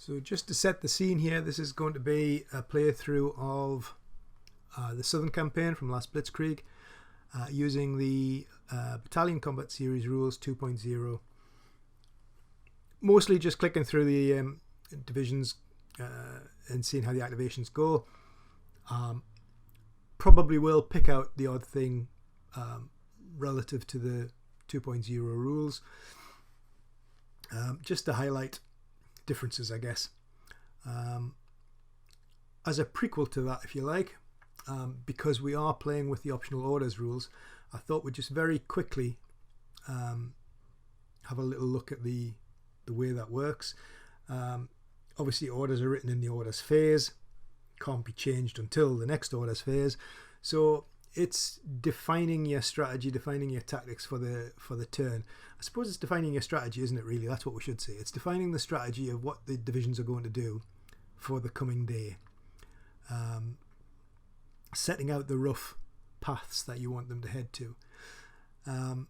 So just to set the scene here, this is going to be a playthrough of the Southern Campaign from Last Blitzkrieg using the Battalion Combat Series rules 2.0. Mostly just clicking through the divisions and seeing how the activations go. Probably will pick out the odd thing relative to the 2.0 rules, just to highlight differences, I guess. As a prequel to that, if you like, because we are playing with the optional orders rules, I thought we'd just very quickly have a little look at the way that works. Obviously orders are written in the orders phase, can't be changed until the next orders phase, so it's defining your strategy, defining your tactics for the turn. I suppose it's defining your strategy, isn't it, really? That's what we should say. It's defining the strategy of what the divisions are going to do for the coming day, setting out the rough paths that you want them to head to. The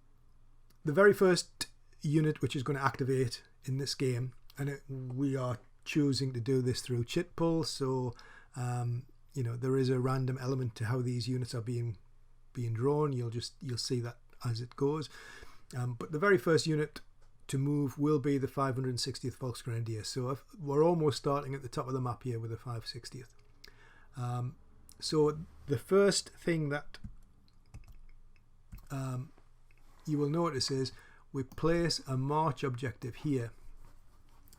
very first unit which is going to activate in this game, and we are choosing to do this through chit pull, so you know, there is a random element to how these units are being drawn. You'll see that as it goes, but the very first unit to move will be the 560th Volksgrenadier. So we're almost starting at the top of the map here with the 560th. So the first thing that you will notice is we place a march objective here.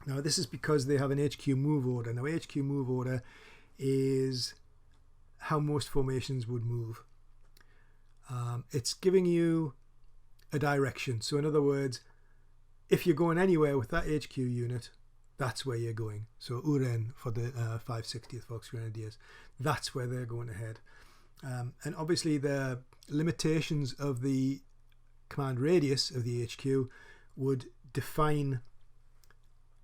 Now this is because they have an HQ move order. Now HQ move order is how most formations would move. It's giving you a direction. So in other words, if you're going anywhere with that HQ unit, that's where you're going. So Uren for the 560th Volksgrenadiers, that's where they're going to head. And obviously the limitations of the command radius of the HQ would define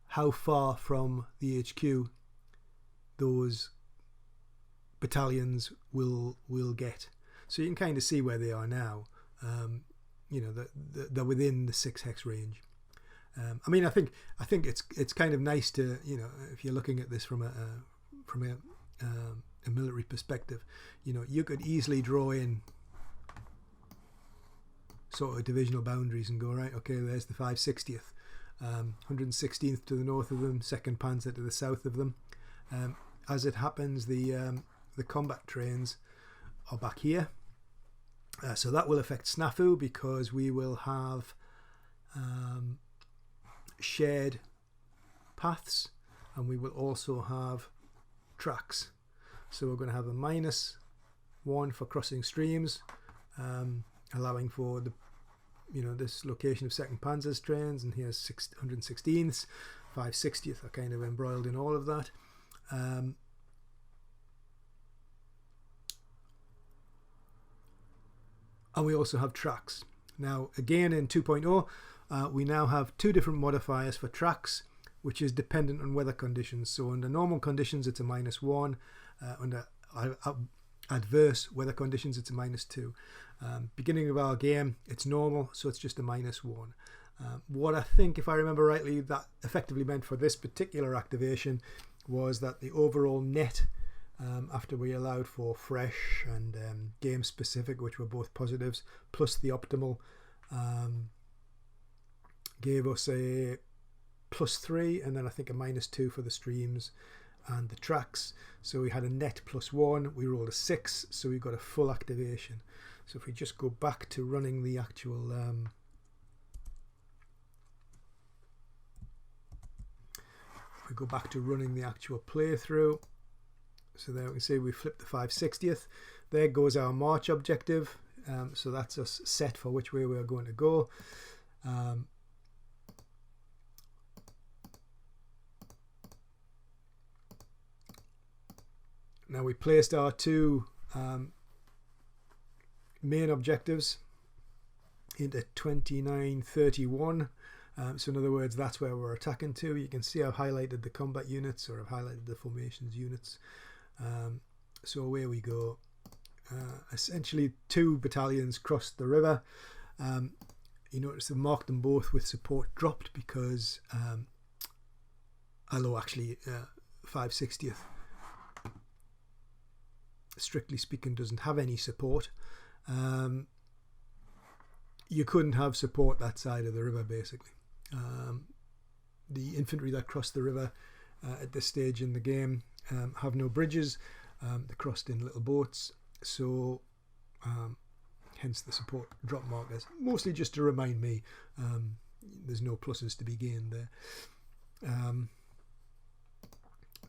how far from the HQ those battalions will get. So you can kind of see where they are now. You know, they're within the 6 hex range. I mean, I think it's kind of nice to, you know, if you're looking at this from a military perspective, you know, you could easily draw in sort of divisional boundaries and go, right, okay, there's the 560th, 116th to the north of them, 2nd Panzer to the south of them. As it happens, the combat trains are back here, so that will affect snafu because we will have shared paths, and we will also have tracks. So we're going to have a -1 for crossing streams, allowing for the, you know, this location of 2nd Panzer's trains, and here's 116th, 560th are kind of embroiled in all of that. And we also have tracks. Now again in 2.0 we now have 2 different modifiers for tracks, which is dependent on weather conditions. So under normal conditions it's a -1, under adverse weather conditions it's a -2. Beginning of our game it's normal, so it's just a -1. What I think, if I remember rightly, that effectively meant for this particular activation was that the overall net, after we allowed for fresh and game specific, which were both positives, plus the optimal, gave us a +3, and then I think a -2 for the streams and the tracks. So we had a net +1, we rolled a 6, so we got a full activation. So if we just go back to running the actual playthrough, so there we can see we flipped the 560th. There goes our march objective, so that's us set for which way we're going to go. Now we placed our 2 main objectives into 2931. So in other words, that's where we're attacking to. You can see I've highlighted the combat units, or I've highlighted the formations units. So away we go. Essentially 2 battalions crossed the river. You notice I've marked them both with support dropped because although actually 560th, strictly speaking, doesn't have any support. You couldn't have support that side of the river, basically. The infantry that crossed the river at this stage in the game have no bridges. They crossed in little boats, so hence the support drop markers, mostly just to remind me there's no pluses to be gained there.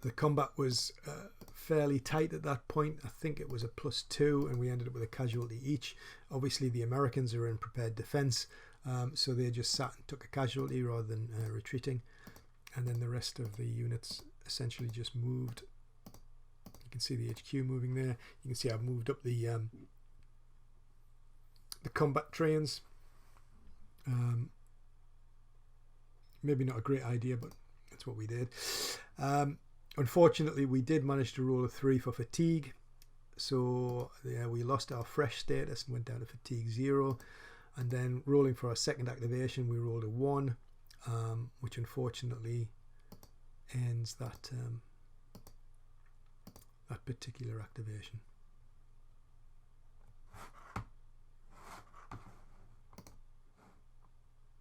The combat was fairly tight at that point. I think it was a +2, and we ended up with a casualty each. Obviously the Americans are in prepared defense, so they just sat and took a casualty rather than retreating, and then the rest of the units essentially just moved. You can see the HQ moving there. You can see I've moved up the combat trains. Maybe not a great idea, but that's what we did. Unfortunately, we did manage to roll a 3 for fatigue, so yeah, we lost our fresh status and went down to fatigue 0. And then rolling for our second activation, we rolled a 1, which unfortunately ends that that particular activation.